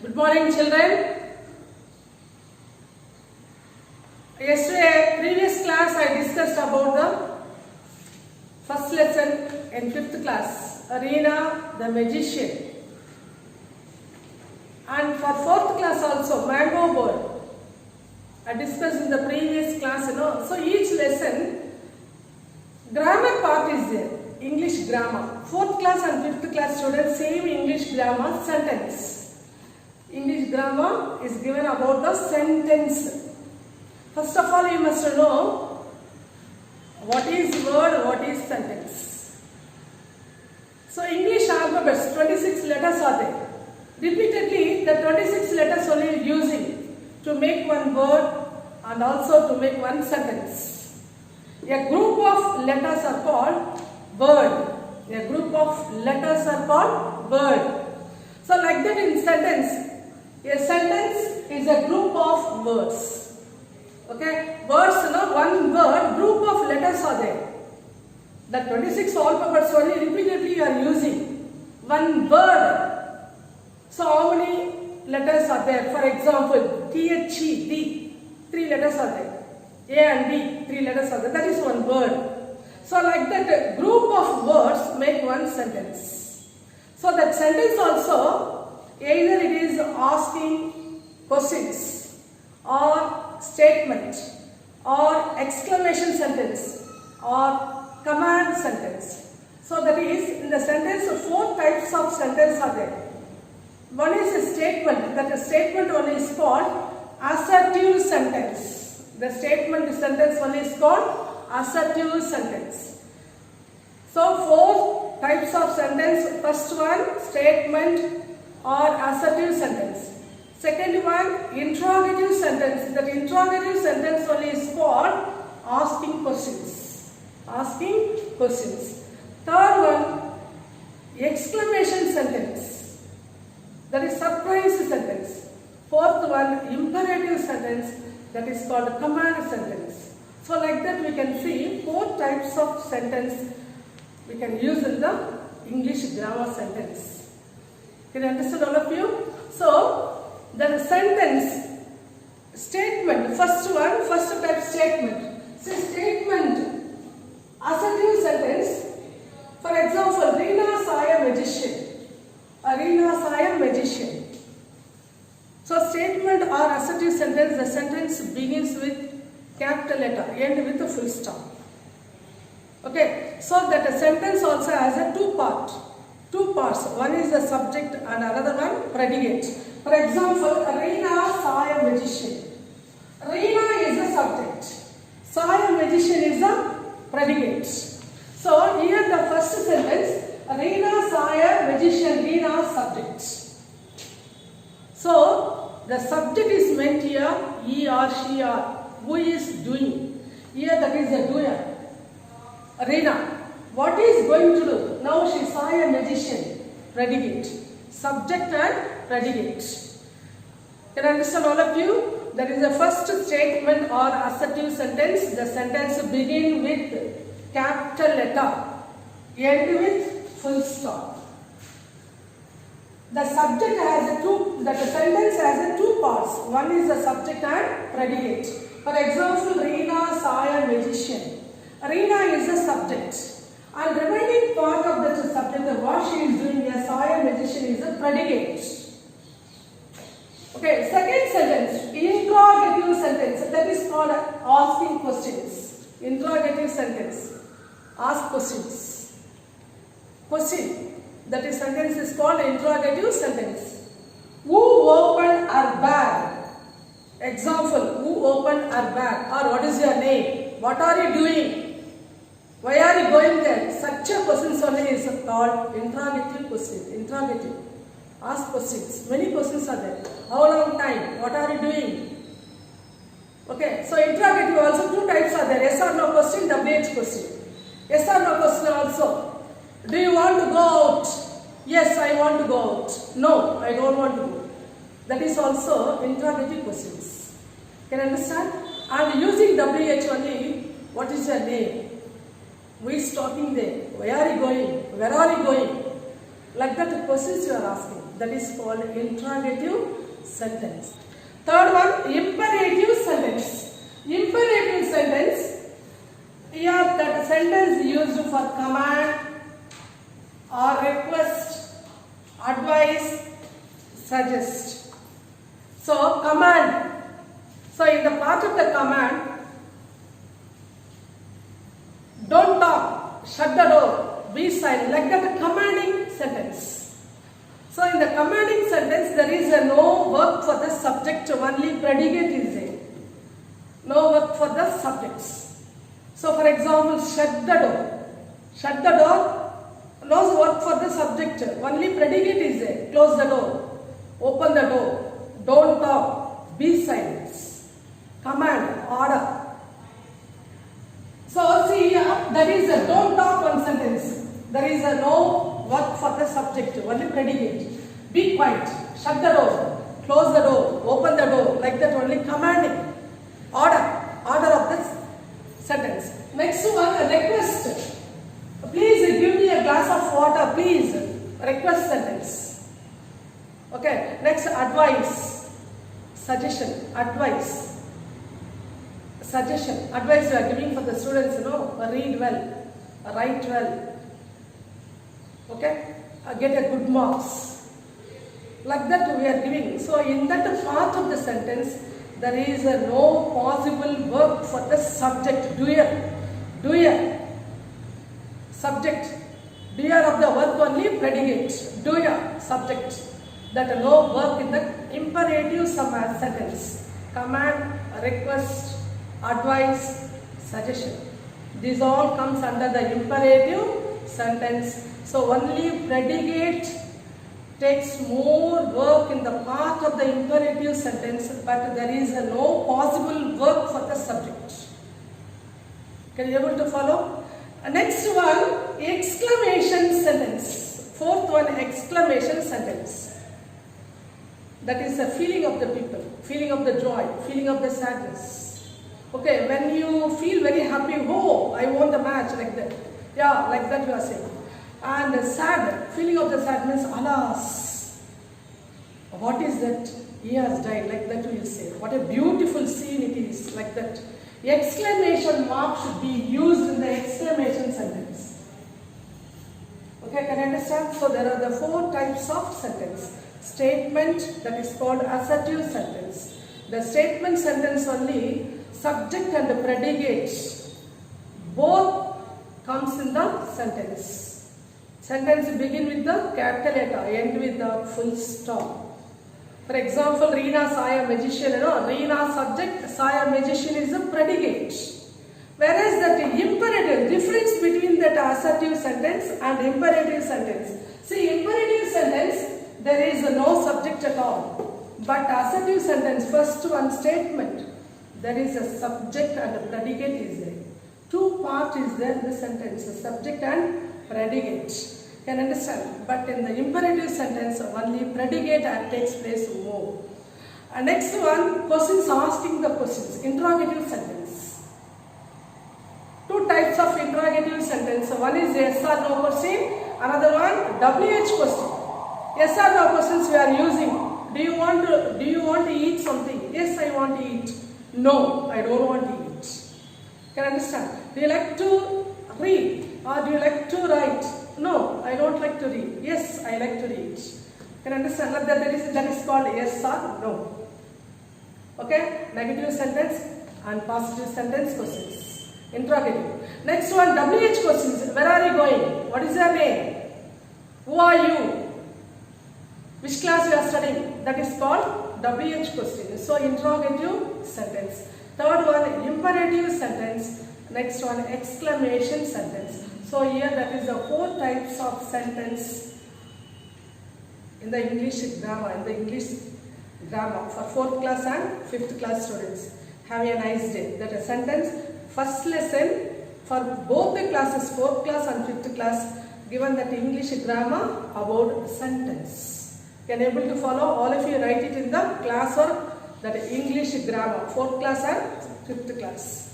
Good morning, children. Yesterday, previous class, I discussed about the first lesson in 5th class, Arena the Magician. And for 4th class also, Mango Board. I discussed in the previous class, So each lesson, grammar part is there, English grammar. 4th class and 5th class students, same English grammar sentence. English grammar is given about the sentence. First of all, you must know what is word, what is sentence. So English alphabets, 26 letters are there. Repeatedly, the 26 letters only using to make one word and also to make one sentence. A group of letters are called word. A group of letters are called word. So like that in sentence, a sentence is a group of words. Okay, words, one word, group of letters are there. The 26 alphabets only repeatedly you are using. One word. So how many letters are there? For example, T, H, E, D, 3 letters are there. A and D, 3 letters are there. That is one word. So like that, group of words make one sentence. So that sentence also, either it is asking questions or statement or exclamation sentence or command sentence. So that is, in the sentence, 4 types of sentence are there. One is a statement. That statement one is called assertive sentence. The statement sentence one is called assertive sentence. So 4 types of sentence. First one, statement or assertive sentence. Second one, interrogative sentence. That interrogative sentence only is called asking questions. Asking questions. Third one, exclamation sentence. That is surprise sentence. Fourth one, imperative sentence. That is called command sentence. So like that we can see 4 types of sentence we can use in the English grammar sentence. Can you understand all of you? So, the sentence, statement, first one, first type statement. So, statement, assertive sentence. For example, Reena saw a magician. Reena saw a magician. So, statement or assertive sentence, the sentence begins with capital letter, end with a full stop. Okay, so that a sentence also has a 2 parts. One is the subject and another one predicate. For example, Reena saw a magician. Reena is the subject. Saw a magician is the predicate. So here the first sentence, Reena saw a magician, Reena subject. So the subject is meant here, he or she or who is doing. Here that is the doer. Reena. What is going to do? Now she saw a magician. Predicate. Subject and predicate. Can I understand all of you? That is the first statement or assertive sentence. The sentence begin with capital letter. End with full stop. The subject has the sentence has 2 parts. One is the subject and predicate. For example, Reena saw a magician. Reena is the subject. And the remaining part of the subject, what she is doing, saw a magician, is a predicate. Okay, second sentence, interrogative sentence. That is called asking questions. Interrogative sentence. Ask questions. Question. That is sentence is called interrogative sentence. Who opened her bag? Example, who opened her bag? Or what is your name? What are you doing? Why are you going there? Such a question only is called interrogative question. Interrogative. Ask questions. Many questions are there. How long time? What are you doing? Okay. So interrogative also 2 types are there. Yes or no question, WH question. Yes or no question also. Do you want to go out? Yes, I want to go out. No, I don't want to go. That is also interrogative questions. Can you understand? And using WH only, what is your name? Who is talking there? Where are you going? Where are you going? Like that questions you are asking. That is called interrogative sentence. Third one, imperative sentence. Imperative sentence, here that sentence used for command or request, advice, suggest. So command. So in the part of the command, don't talk, shut the door, be silent, like that commanding sentence. So in the commanding sentence, there is no verb for the subject, only predicate is there. No verb for the subjects. So for example, shut the door. Shut the door, no verb for the subject, only predicate is there. Close the door, open the door, don't talk, be silent. Command, order. So see here, that is a don't talk one sentence. There is a no verb for the subject, only predicate. Be quiet, shut the door, close the door, open the door, like that only commanding. Order of this sentence. Next one, a request. Please give me a glass of water, please. Request sentence. Okay, next advice. Suggestion, advice. Suggestion, advice you are giving for the students, read well, write well, okay, get a good marks. Like that we are giving. So in that part of the sentence, there is no possible verb for the subject, doer. Subject, doer of the verb only predicate, doer, subject. That no verb in the imperative sentence. Command, request, advice, suggestion. This all comes under the imperative sentence. So only predicate takes more work in the part of the imperative sentence, but there is no possible verb for the subject. Can you able to follow? Next one, exclamation sentence. Fourth one, exclamation sentence. That is the feeling of the people, feeling of the joy, feeling of the sadness. Okay, when you feel very happy, oh, I won the match, like that. Yeah, like that you are saying. And sad, feeling of the sadness, alas, what is that? He has died, like that you will say. What a beautiful scene it is, like that. Exclamation mark should be used in the exclamation sentence. Okay, can you understand? So there are the four types of sentence. Statement, that is called assertive sentence. The statement sentence only, subject and predicate, both comes in the sentence. Sentence begin with the capital letter, end with the full stop. For example, Reena saw a magician, Reena subject, saw a magician is a predicate. Whereas that imperative, difference between that assertive sentence and imperative sentence. See, imperative sentence, there is no subject at all. But assertive sentence, first one statement, there is a subject and a predicate is there. Two parts is there in the sentence, a subject and predicate. Can understand? But in the imperative sentence, only predicate takes place more. And next one, questions, asking the questions, interrogative sentence. Two types of interrogative sentence. One is yes or no question, another one WH question. Yes or no questions we are using. Do you want to eat something? Yes, I want to eat. No, I don't want to eat. Can you understand? Do you like to read or do you like to write? No, I don't like to read. Yes, I like to read. Can you understand that is called yes or no? Okay, negative sentence and positive sentence questions. Interrogative. Next one, WH questions. Where are you going? What is your name? Who are you? Which class you are studying? That is called WH question. So interrogative sentence. Third one, imperative sentence. Next one, exclamation sentence. So here that is the four types of sentence in the English grammar, for 4th class and 5th class students. Have a nice day. That is sentence. First lesson for both the classes, 4th class and 5th class, given that English grammar about sentence. Can you able to follow? All of you write it in the class or that English grammar, 4th class and 5th class.